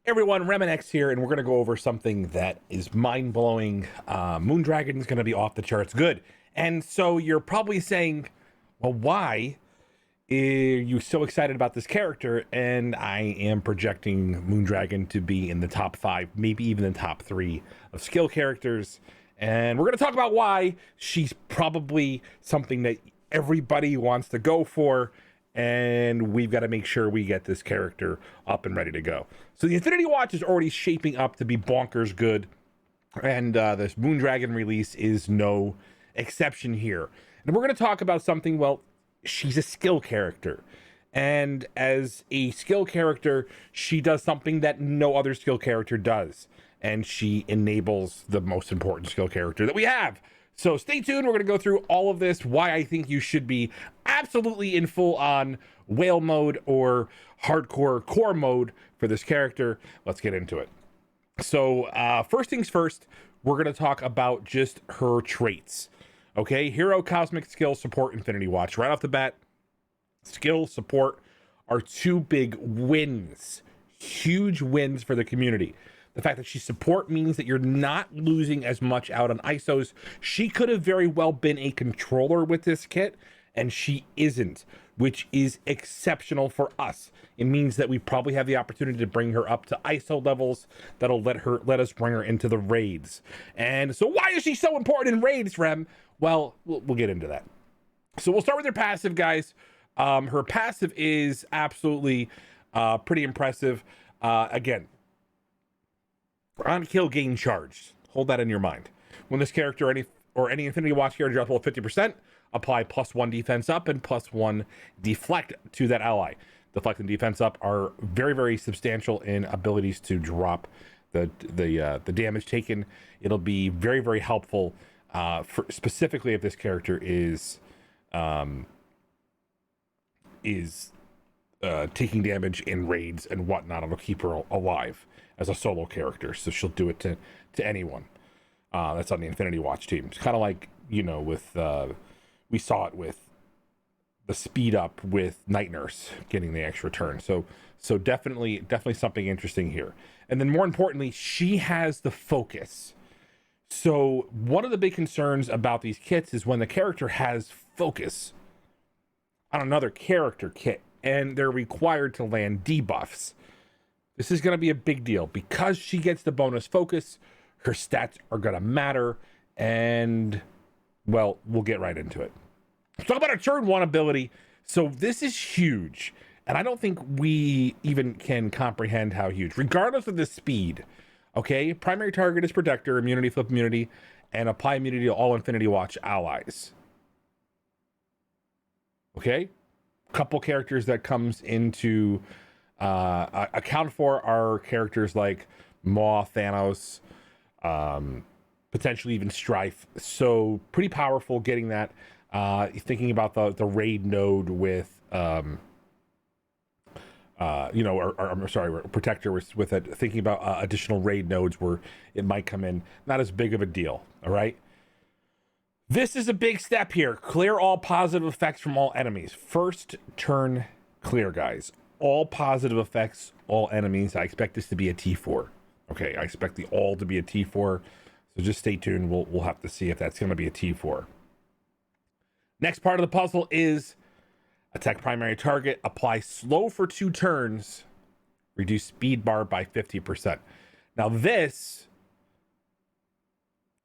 Everyone, RemanX here, and we're going to go over something that is mind-blowing. Moondragon is going to be off the charts good. And so you're probably saying, well, why are you so excited about this character? And I am projecting Moondragon to be in the top 5, maybe even the top 3 of skill characters. And we're going to talk about why she's probably something that everybody wants to go for, and we've got to make sure we get this character up and ready to go. So the Infinity Watch is already shaping up to be bonkers good, and this Moondragon release is no exception here. And we're going to talk about something, well, she's a skill character. And as a skill character, she does something that no other skill character does. And she enables the most important skill character that we have. So stay tuned. We're going to go through all of this, why I think you should be absolutely in full-on whale mode or hardcore core mode for this character. Let's get into it. So first things first, we're going to talk about just her traits. Okay, Hero, Cosmic, Skill, Support, Infinity Watch. Right off the bat, Skill, Support are 2 big wins. Huge wins for the community. The fact that she's support means that you're not losing as much out on ISOs. She could have very well been a controller with this kit, and she isn't, which is exceptional for us. It means that we probably have the opportunity to bring her up to ISO levels that'll let us bring her into the raids. And so why is she so important in raids, Rem? Well, we'll get into that. So we'll start with her passive, guys. Her passive is absolutely pretty impressive. Again, on kill gain charged. Hold that in your mind. When this character or any Infinity Watch character drops below 50%, apply +1 defense up and +1 deflect to that ally. Deflect and defense up are very, very substantial in abilities to drop the damage taken. It'll be very, very helpful for specifically if this character is taking damage in raids and whatnot. It'll keep her alive as a solo character, so she'll do it to anyone that's on the Infinity Watch team. It's kind of like, you know, with we saw it with the speed up with Night Nurse getting the extra turn. So definitely something interesting here. And then more importantly, she has the focus. So one of the big concerns about these kits is when the character has focus on another character kit and they're required to land debuffs. This is going to be a big deal because she gets the bonus focus. Her stats are going to matter, and well, we'll get right into it. Let's talk about her turn 1 ability. So this is huge, and I don't think we even can comprehend how huge, regardless of the speed. Okay, primary target is Protector, immunity, flip immunity, and apply immunity to all Infinity Watch allies. Okay, couple characters that comes into account for are characters like Maw, Thanos, potentially even Strife. So pretty powerful getting that. Thinking about the raid node with I'm sorry, Protector with it. Thinking about additional raid nodes where it might come in, not as big of a deal. All right. This is a big step here. Clear all positive effects from all enemies. First turn clear, guys. All positive effects, all enemies. I expect this to be a T4. Okay, I expect the all to be a T4. So just stay tuned. We'll have to see if that's going to be a T4. Next part of the puzzle is attack primary target, apply slow for 2 turns, reduce speed bar by 50%. Now this,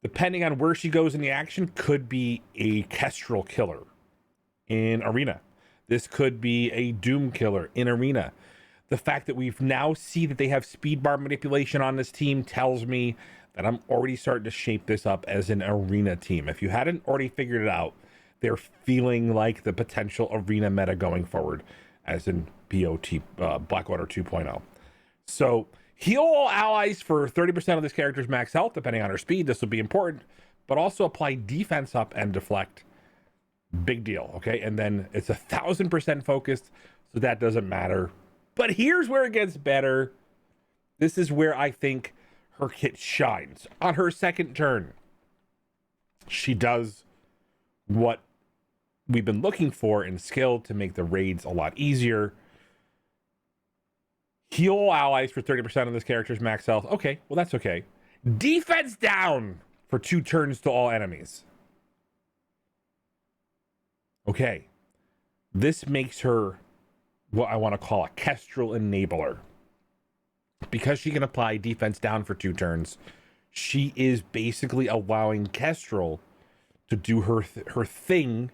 depending on where she goes in the action, could be a Kestrel killer in Arena. This could be a Doom killer in Arena. The fact that we've now see that they have speed bar manipulation on this team tells me that I'm already starting to shape this up as an Arena team. If you hadn't already figured it out, they're feeling like the potential Arena meta going forward as in BOT, Blackwater 2.0. So heal all allies for 30% of this character's max health, depending on her speed. This will be important, but also apply defense up and deflect. Big deal, okay? And then it's 1,000% focused, so that doesn't matter. But here's where it gets better. This is where I think her kit shines. On her second turn, she does what we've been looking for in skill to make the raids a lot easier. Heal all allies for 30% of this character's max health. Okay, well, that's okay. Defense down for 2 turns to all enemies. Okay. This makes her what I want to call a Kestrel enabler. Because she can apply defense down for 2 turns, she is basically allowing Kestrel to do her thing.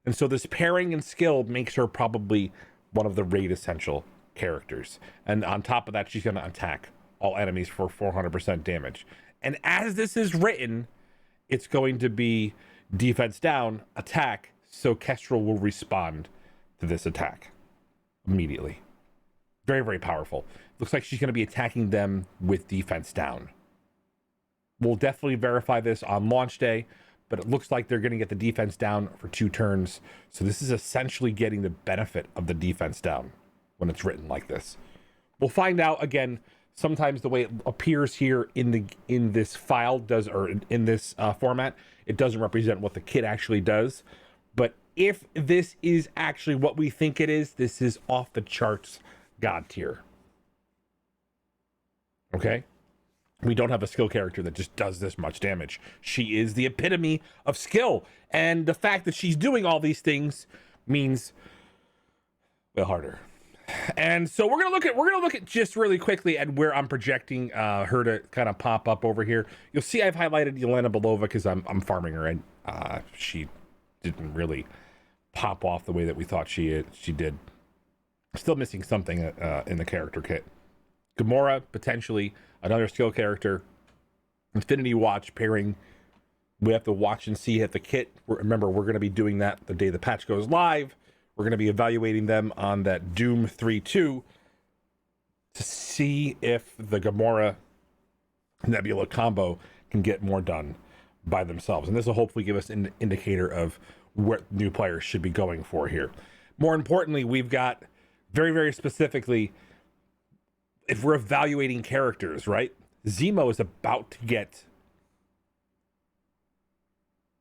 And so this pairing and skill makes her probably one of the raid essential characters. And on top of that, she's going to attack all enemies for 400% damage. And as this is written, it's going to be defense down, attack, so Kestrel will respond to this attack immediately. Very, very powerful. Looks like she's going to be attacking them with defense down. We'll definitely verify this on launch day, but it looks like they're going to get the defense down for 2 turns. So this is essentially getting the benefit of the defense down when it's written like this. We'll find out again. Sometimes the way it appears here in this file does, or in this format, it doesn't represent what the kit actually does. But if this is actually what we think it is, this is off the charts god tier. Okay? We don't have a skill character that just does this much damage. She is the epitome of skill. And the fact that she's doing all these things means, well, harder. And so we're gonna look at just really quickly at where I'm projecting her to kind of pop up over here. You'll see I've highlighted Yelena Belova because I'm farming her, and she didn't really pop off the way that we thought she did. Still missing something in the character kit. Gamora, potentially another skill character. Infinity Watch pairing. We have to watch and see if the kit. Remember, we're going to be doing that the day the patch goes live. We're going to be evaluating them on that Doom 3-2 to see if the Gamora Nebula combo can get more done by themselves. And this will hopefully give us an indicator of what new players should be going for here. More importantly, we've got very, very specifically, if we're evaluating characters, right? Zemo is about to get,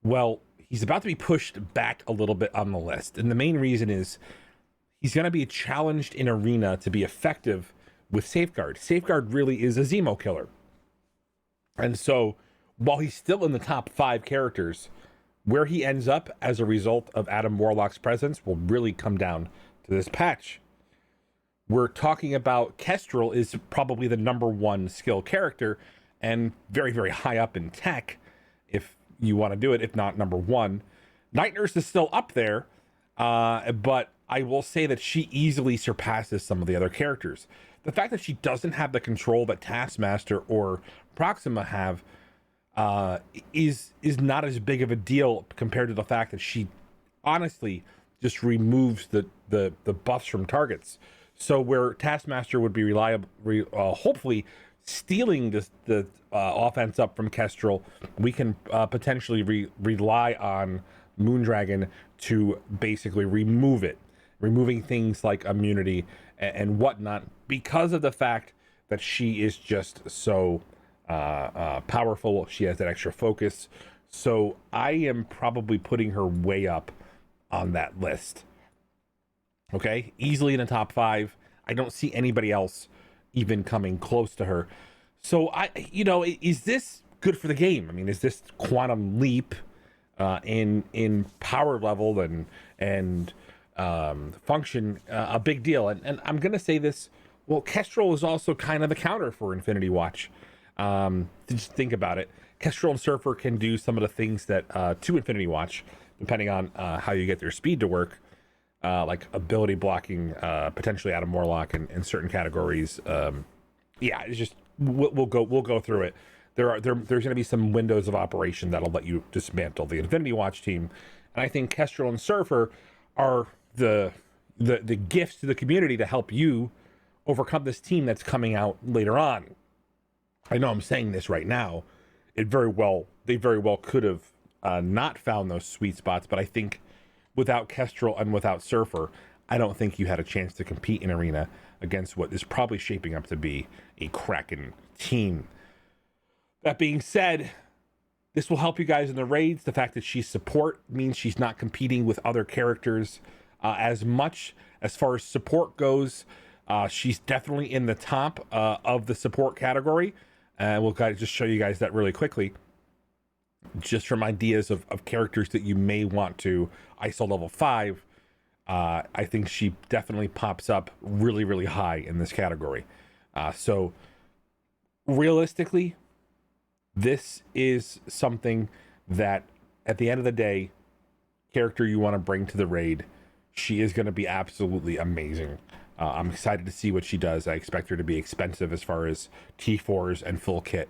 well, he's about to be pushed back a little bit on the list. And the main reason is he's going to be challenged in Arena to be effective with Safeguard. Safeguard really is a Zemo killer. And so while he's still in the top 5 characters, where he ends up as a result of Adam Warlock's presence will really come down to this patch. We're talking about Kestrel is probably the #1 skill character and very, very high up in tech if you want to do it, if not #1. Night Nurse is still up there, but I will say that she easily surpasses some of the other characters. The fact that she doesn't have the control that Taskmaster or Proxima have is not as big of a deal compared to the fact that she honestly just removes the buffs from targets. So where Taskmaster would be reliable, hopefully stealing the offense up from Kestrel, we can potentially rely on Moondragon to basically remove it, removing things like immunity and whatnot, because of the fact that she is just so powerful. She has that extra focus. So I am probably putting her way up on that list. Okay, easily in the top 5. I don't see anybody else even coming close to her. So is this good for the game? I mean, is this quantum leap in power level and function a big deal? And I'm gonna say this. Well, Kestrel is also kind of the counter for Infinity Watch. Just think about it. Kestrel and Surfer can do some of the things that to Infinity Watch, depending on how you get their speed to work. Like ability blocking, potentially Adam Warlock in certain categories. It's just we'll go through it. There's going to be some windows of operation that'll let you dismantle the Infinity Watch team, and I think Kestrel and Surfer are the gifts to the community to help you overcome this team that's coming out later on. I know I'm saying this right now. They very well could have not found those sweet spots, but I think without Kestrel and without Surfer, I don't think you had a chance to compete in Arena against what is probably shaping up to be a Kraken team. That being said, this will help you guys in the raids. The fact that she's support means she's not competing with other characters as much as far as support goes. She's definitely in the top of the support category. We'll kind of just show you guys that really quickly, just from ideas of characters that you may want to ISO level 5. I think she definitely pops up really, really high in this category. So realistically, this is something that at the end of the day, character you want to bring to the raid, she is going to be absolutely amazing. I'm excited to see what she does. I expect her to be expensive as far as T4s and full kit.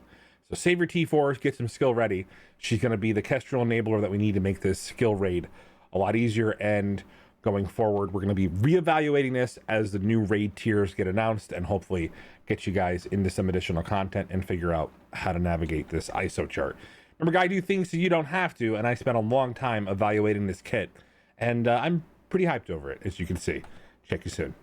So save your T4s, get some skill ready. She's going to be the Kestrel enabler that we need to make this skill raid a lot easier. And going forward, we're going to be reevaluating this as the new raid tiers get announced, and hopefully get you guys into some additional content and figure out how to navigate this ISO chart. Remember, guy, do things so you don't have to, and I spent a long time evaluating this kit, and I'm pretty hyped over it, as you can see. Check you soon.